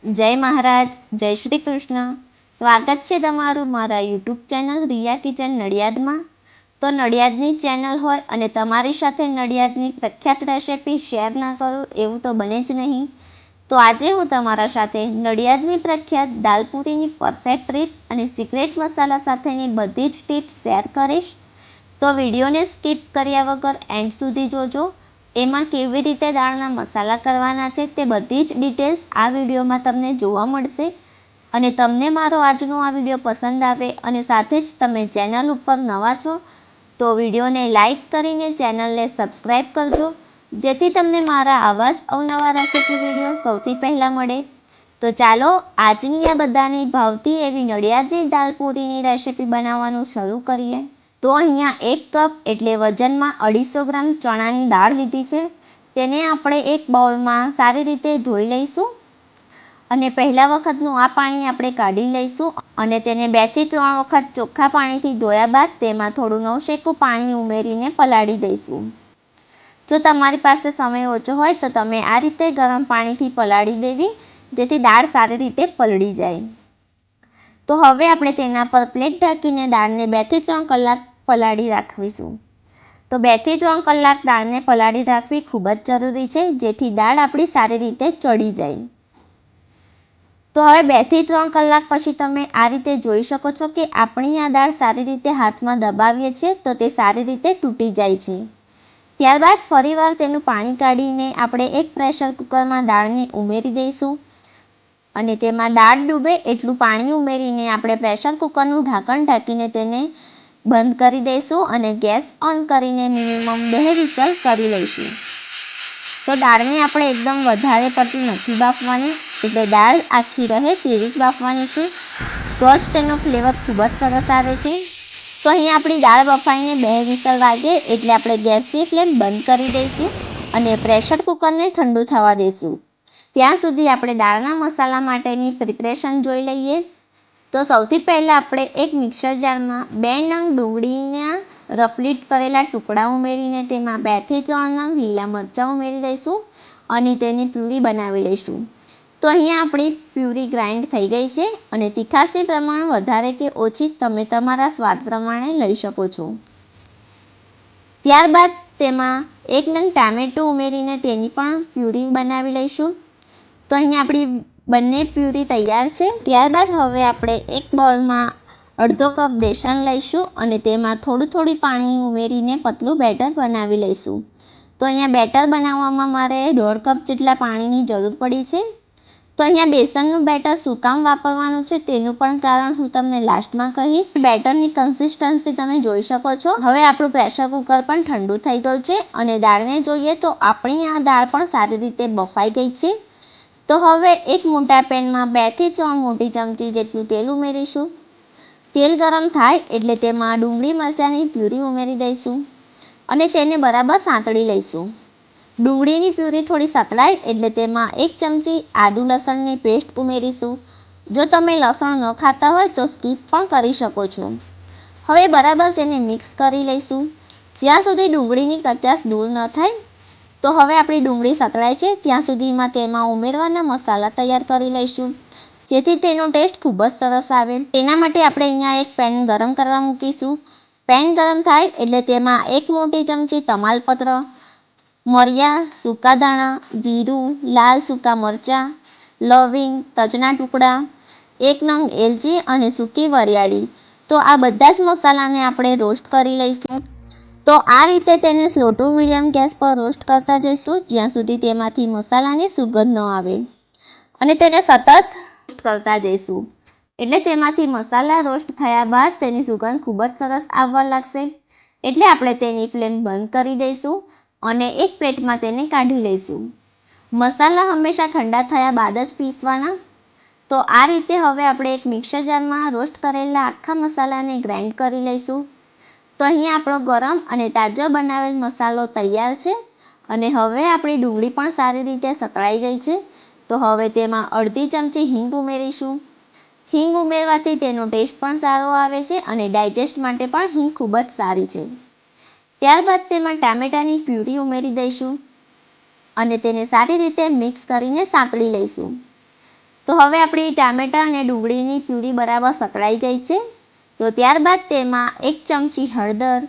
જય મહારાજ, જય શ્રી કૃષ્ણ. સ્વાગત છે તમારું મારા યુટ્યુબ ચેનલ રિયા કિચન નડિયાદમાં. તો નડિયાદની ચેનલ હોય અને તમારી સાથે નડિયાદની પ્રખ્યાત રેસિપી શેર ના કરું એવું તો બને જ નહીં. તો આજે હું તમારા સાથે નડિયાદની પ્રખ્યાત દાલપૂરીની પરફેક્ટ રીત અને સિક્રેટ મસાલા સાથેની બધી જ ટિપ્સ શેર કરીશ. તો વિડીયોને સ્કીપ કર્યા વગર એન્ડ સુધી જોજો. એમાં કેવી રીતે દાળના મસાલા કરવાના છે તે બધી જ ડિટેલ્સ આ વિડીયોમાં તમને જોવા મળશે. અને તમને મારો આજનો આ વિડીયો પસંદ આવે અને સાથે જ તમે ચેનલ ઉપર નવા છો તો વિડીયોને લાઈક કરીને ચેનલને સબસ્ક્રાઈબ કરજો, જેથી તમને મારા આવા જ અવનવા રેસિપી વિડીયો સૌથી પહેલાં મળે. તો ચાલો આજની આ બધાની ભાવતી એવી નડિયાદની દાલપૂરીની રેસિપી બનાવવાનું શરૂ કરીએ. તો અહીંયા 1 કપ એટલે વજનમાં 250 ગ્રામ ચણાની દાળ લીધી છે. તેને આપણે એક બાઉલમાં સારી રીતે ધોઈ લઈશું અને પહેલા વખતનું આ પાણી આપણે કાઢી લઈશું અને તેને 2 થી 3 વખત ચોખ્ખા પાણીથી ધોયા બાદ તેમાં થોડું નવશેકું પાણી ઉમેરીને પલાળી દઈશું. જો તમારી પાસે સમય ઓછો હોય તો તમે આ રીતે ગરમ પાણીથી પલાળી દેવી, જેથી દાળ સારી રીતે પલળી જાય. તો હવે આપણે તેના પર પ્લેટ ઢાંકીને દાળને 2 થી 3 કલાક પલાળી રાખીશું. તો 2 થી 3 કલાક દાળને પલાળી રાખવી ખૂબ જ જરૂરી છે, જેથી દાળ આપણી સારી રીતે ચડી જાય. તો હવે 2 થી 3 કલાક પછી તમે આ રીતે જોઈ શકો છો કે આપણી આ દાળ સારી રીતે હાથમાં દબાવીએ છીએ તો તે સારી રીતે તૂટી જાય છે. ત્યારબાદ ફરીવાર તેનું પાણી કાઢીને આપણે એક પ્રેશર કુકરમાં દાળને ઉમેરી દઈશું અને તેમાં દાળ ડૂબે એટલું પાણી ઉમેરીને આપણે પ્રેશર કુકરનું ઢાંકણ ઢાંકીને તેને બંધ કરી દઈશું અને ગેસ ઓન કરીને મિનિમમ 2 વિસલ કરી લઈશું. તો દાળને આપણે એકદમ વધારે પડતી નથી બાફવાની, એટલે દાળ આખી રહે તેવી જ બાફવાની છે, તો જ તેનો ફ્લેવર ખૂબ જ સરસ આવે છે. તો અહીં આપણી દાળ બફાઈને 2 વિસલ વાગે એટલે આપણે ગેસની ફ્લેમ બંધ કરી દઈશું અને પ્રેશર કુકરને ઠંડુ થવા દઈશું. ત્યાં સુધી આપણે દાળના મસાલા માટેની પ્રિપરેશન જોઈ લઈએ. તો સૌથી પહેલાં આપણે એક મિક્સર જારમાં 2 નંગ ડુંગળીના રફલી કરેલા ટુકડા ઉમેરીને તેમાં 2 થી 3 નંગ લીલા મરચાં ઉમેરી દઈશું અને તેની પ્યુરી બનાવી લઈશું. તો અહીંયા આપણી પ્યુરી ગ્રાઇન્ડ થઈ ગઈ છે અને તીખાશની પ્રમાણ વધારે કે ઓછી તમે તમારા સ્વાદ પ્રમાણે લઈ શકો છો. ત્યારબાદ તેમાં 1 નંગ ટામેટું ઉમેરીને તેની પણ પ્યુરી બનાવી લઈશું. તો અહીંયા આપણી બંને પ્યુરી તૈયાર છે. ત્યારબાદ હવે આપણે એક બાઉલમાં 1/2 કપ બેસન લઈશું અને તેમાં થોડું પાણી ઉમેરીને પતલું બેટર બનાવી લઈશું. તો અહીંયા બેટર બનાવવામાં મારે 1/2 કપ જેટલા પાણીની જરૂર પડી છે. તો અહીંયા બેસનનું બેટર શું કામ વાપરવાનું છે તેનું પણ કારણ હું તમને લાસ્ટમાં કહીશ. બેટરની કન્સિસ્ટન્સી તમે જોઈ શકો છો. હવે આપણું પ્રેશર કુકર પણ ઠંડુ થઈ ગયું છે અને દાળને જોઈએ તો આપણી આ દાળ પણ સારી રીતે બફાઈ ગઈ છે. તો હવે એક મોટા પેનમાં 2 થી 3 મોટી ચમચી જેટલું તેલ ઉમેરીશું. તેલ ગરમ થાય એટલે તેમાં ડુંગળી મરચાંની પ્યુરી ઉમેરી દઈશું અને તેને બરાબર સાંતળી લઈશું. ડુંગળીની પ્યુરી થોડી સતળાય એટલે તેમાં 1 ચમચી આદુ લસણની પેસ્ટ ઉમેરીશું. જો તમે લસણ ન ખાતા હોય તો સ્કીપ પણ કરી શકો છો. હવે બરાબર તેને મિક્સ કરી લઈશું જ્યાં સુધી ડુંગળીની કચાશ દૂર ન થાય. તો હવે આપણી ડુંગળી સતળાય છે ત્યાં સુધીમાં તેમાં ઉમેરવાના મસાલા તૈયાર કરી લઈશું, જેથી તેનો ટેસ્ટ ખૂબ જ સરસ આવે. તેના માટે આપણે અહીંયા એક પેન ગરમ કરવા મૂકીશું. પેન ગરમ થાય એટલે તેમાં 1 મોટી ચમચી તમાલપત્ર, મરિયા, સૂકા ધાણા, જીરું, લાલ સૂકા મરચાં, લવિંગ, તજના ટુકડા, 1 નંગ એલચી અને સૂકી વરિયાળી. તો આ બધા જ મસાલાને આપણે રોસ્ટ કરી લઈશું. તો આ રીતે તેને સ્લો ટુ મીડિયમ ગેસ પર રોસ્ટ કરતા જઈશું જ્યાં સુધી તેમાંથી મસાલાની સુગંધ ન આવે અને તેને સતત રોસ્ટ કરતા જઈશું. એટલે તેમાંથી મસાલા રોસ્ટ થયા બાદ તેની સુગંધ ખૂબ જ સરસ આવવા લાગશે. એટલે આપણે તેની ફ્લેમ બંધ કરી દઈશું અને એક પ્લેટમાં તેને કાઢી લઈશું. મસાલા હંમેશા ઠંડા થયા બાદ જ પીસવાના. તો આ રીતે હવે આપણે એક મિક્સર જારમાં રોસ્ટ કરેલા આખા મસાલાને ગ્રાઇન્ડ કરી લઈશું. તો અહીં આપણો ગરમ અને તાજો બનાવેલ મસાલો તૈયાર છે અને હવે આપણી ડુંગળી પણ સારી રીતે સતળાઈ ગઈ છે. તો હવે તેમાં અડધી ચમચી હિંગ ઉમેરીશું. હિંગ ઉમેરવાથી તેનો ટેસ્ટ પણ સારો આવે છે અને ડાયજેસ્ટ માટે પણ હિંગ ખૂબ જ સારી છે. ત્યારબાદ તેમાં ટામેટાની પ્યુરી ઉમેરી દઈશું અને તેને સારી રીતે મિક્સ કરીને સાંતળી લઈશું. તો હવે આપણી ટામેટાં અને ડુંગળીની પ્યુરી બરાબર સતળાઈ ગઈ છે. તો ત્યારબાદ તેમાં 1 ચમચી હળદર,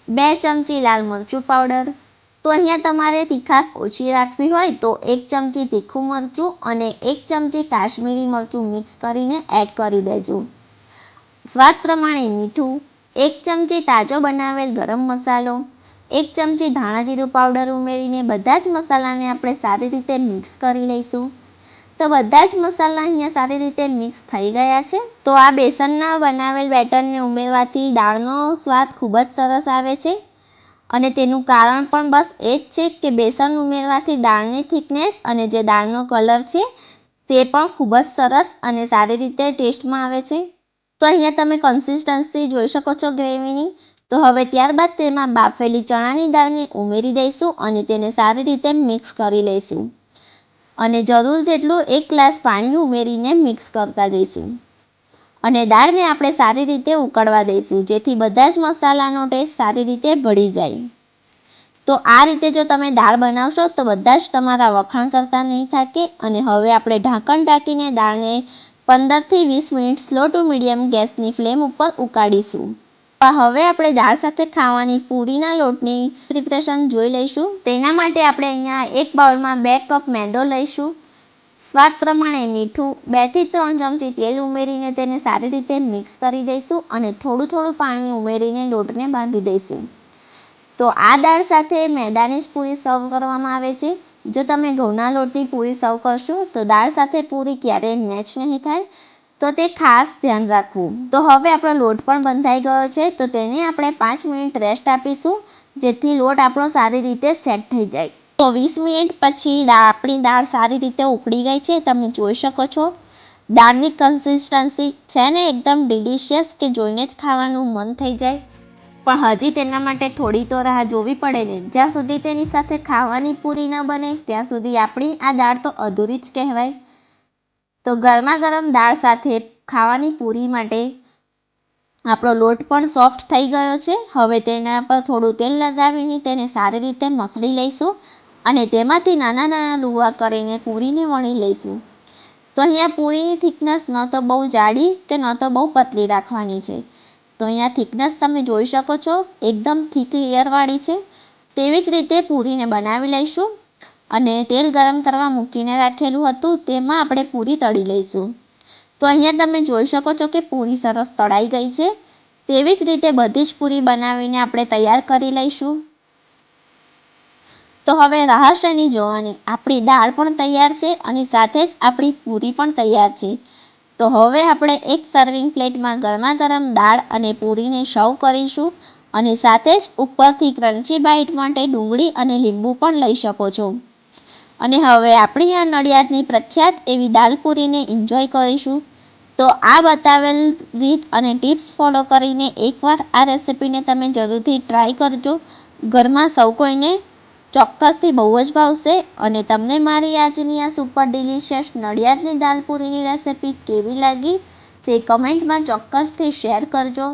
2 ચમચી લાલ મરચું પાવડર, તો અહીંયા તમારે તીખાશ ઓછી રાખવી હોય તો 1 ચમચી તીખું મરચું અને 1 ચમચી કાશ્મીરી મરચું મિક્સ કરીને એડ કરી દેજો. સ્વાદ પ્રમાણે મીઠું, 1 ચમચી તાજો બનાવેલ ગરમ મસાલો, 1 ચમચી ધાણા જીરું પાવડર ઉમેરીને બધા જ મસાલાને આપણે સારી રીતે મિક્સ કરી લઈશું. તો બધા જ મસાલા અહીંયા સારી રીતે મિક્સ થઈ ગયા છે. તો આ બેસનના બનાવેલ બેટરને ઉમેરવાથી દાળનો સ્વાદ ખૂબ જ સરસ આવે છે અને તેનું કારણ પણ બસ એ જ છે કે બેસન ઉમેરવાથી દાળની થિકનેસ અને જે દાળનો કલર છે તે પણ ખૂબ જ સરસ અને સારી રીતે ટેસ્ટમાં આવે છે. તો અહીંયા તમે કન્સિસ્ટન્સી જોઈ શકો છો ગ્રેવીની. તો હવે ત્યારબાદ તેમાં બાફેલી ચણાની દાળને ઉમેરી દઈશું અને તેને સારી રીતે મિક્સ કરી લઈશું અને જરૂર જેટલું 1 ગ્લાસ પાણી ઉમેરીને મિક્સ કરતા જઈશું અને દાળને આપણે સારી રીતે ઉકળવા દઈશું જેથી બધા જ મસાલાનો ટેસ્ટ સારી રીતે ભળી જાય. તો આ રીતે જો તમે દાળ બનાવશો તો બધા જ તમારા વખાણ કરતા નહીં થાકે. અને હવે આપણે ઢાંકણ ઢાંકીને દાળને 15 થી 20 મિનિટ સ્લો ટુ મીડિયમ ગેસની ફ્લેમ ઉપર ઉકાળીશું. હવે આપણે દાળ સાથે ખાવાની પૂરીના લોટની પ્રિપરેશન જોઈ લઈશું. તેના માટે આપણે અહીંયા એક બાઉલમાં 2 કપ મેંદો લઈશું. સ્વાદ પ્રમાણે મીઠું, 2 થી 3 ચમચી તેલ ઉમેરીને તેને સારી રીતે મિક્સ કરી દઈશું અને થોડું થોડું પાણી ઉમેરીને લોટને બાંધી દઈશું. તો આ દાળ સાથે મેદાની જ પૂરી સર્વ કરવામાં આવે છે. જો તમે ઘઉંના લોટની પૂરી સર્વ કરશો તો દાળ સાથે પૂરી ક્યારેય મેચ નહીં થાય, તો તે ખાસ ધ્યાન રાખવું. તો હવે આપણો લોટ પણ બંધાઈ ગયો છે, તો તેને આપણે 5 મિનિટ રેસ્ટ આપીશું જેથી લોટ આપણો સારી રીતે સેટ થઈ જાય. તો 20 મિનિટ પછી આપણી દાળ સારી રીતે ઉકળી ગઈ છે. તમે જોઈ શકો છો દાળની કન્સિસ્ટન્સી છે ને એકદમ ડિલિશિયસ કે જોઈને જ ખાવાનું મન થઈ જાય. પણ હજી તેના માટે થોડી તો રાહ જોવી પડે ને. જ્યાં સુધી તેની સાથે ખાવાની પૂરી ન બને ત્યાં સુધી આપણી આ દાળ તો અધૂરી જ કહેવાય. તો ગરમા ગરમ દાળ સાથે ખાવાની પૂરી માટે આપણો લોટ પણ સોફ્ટ થઈ ગયો છે. હવે તેના પર થોડું તેલ લગાવીને તેને સારી રીતે મસળી લઈશું અને તેમાંથી નાના નાના લુવા કરીને પૂરીને વણી લઈશું. તો અહીંયા પૂરીની થિકનેસ ન તો બહુ જાડી કે ન તો બહુ પતલી રાખવાની છે. તો અહીંયા થિકનેસ તમે જોઈ શકો છો એકદમ થીક લેયરવાળી છે. તેવી જ રીતે પૂરીને બનાવી લઈશું અને તેલ ગરમ કરવા મૂકીને રાખેલું હતું તેમાં આપણે પૂરી તળી લઈશું. તો અહીંયા તમે જોઈ શકો છો કે પૂરી સરસ તળાઈ ગઈ છે. તેવી જ રીતે બધી જ પૂરી બનાવીને આપણે તૈયાર કરી લઈશું. તો હવે રાહ શેની જોવાની, આપણી દાળ પણ તૈયાર છે અને સાથે જ આપણી પૂરી પણ તૈયાર છે. તો હવે આપણે એક સર્વિંગ પ્લેટમાં ગરમા ગરમ દાળ અને પૂરીને સર્વ કરીશું અને સાથે જ ઉપરથી ક્રન્ચી બાઇટ માટે ડુંગળી અને લીંબુ પણ લઈ શકો છો. અને હવે આપણી આ નડિયાદની પ્રખ્યાત એવી દાલ પૂરીને એન્જોય કરીશું. તો આ બતાવેલ રીત અને ટિપ્સ ફોલો કરીને એકવાર આ રેસિપીને તમે જરૂરથી ટ્રાય કરજો. ઘરમાં સૌ કોઈને ચોક્કસથી બહુ જ ભાવશે અને તમને મારી આજની આ સુપર ડિલિશિયસ નડિયાદની દાલ પૂરીની રેસિપી કેવી લાગી તે કમેન્ટમાં ચોક્કસથી શેર કરજો.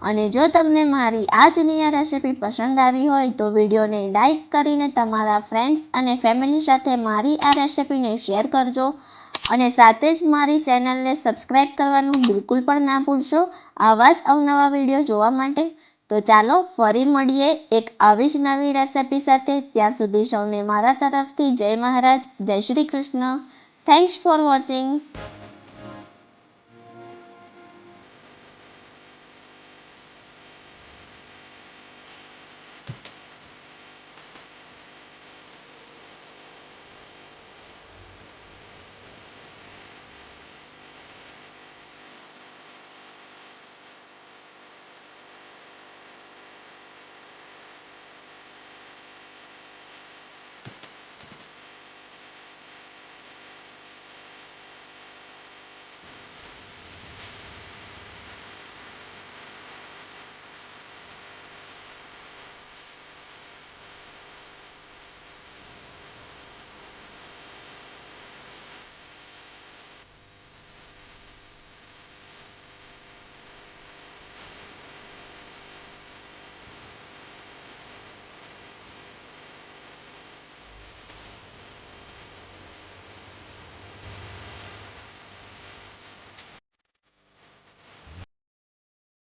અને જો તમને મારી આજની આ રેસિપી પસંદ આવી હોય તો વિડીયોને લાઈક કરીને તમારા ફ્રેન્ડ્સ અને ફેમિલી સાથે મારી આ રેસિપીને શેર કરજો અને સાથે જ મારી ચેનલને સબસ્ક્રાઈબ કરવાનું બિલકુલ પણ ના ભૂલશો આવા જ અવનવા વિડીયો જોવા માટે. તો ચાલો ફરી મળીએ એક આવી જ નવી રેસિપી સાથે. ત્યાં સુધી સૌને મારા તરફથી જય મહારાજ, જય Shri Krishna. Thanks for watching.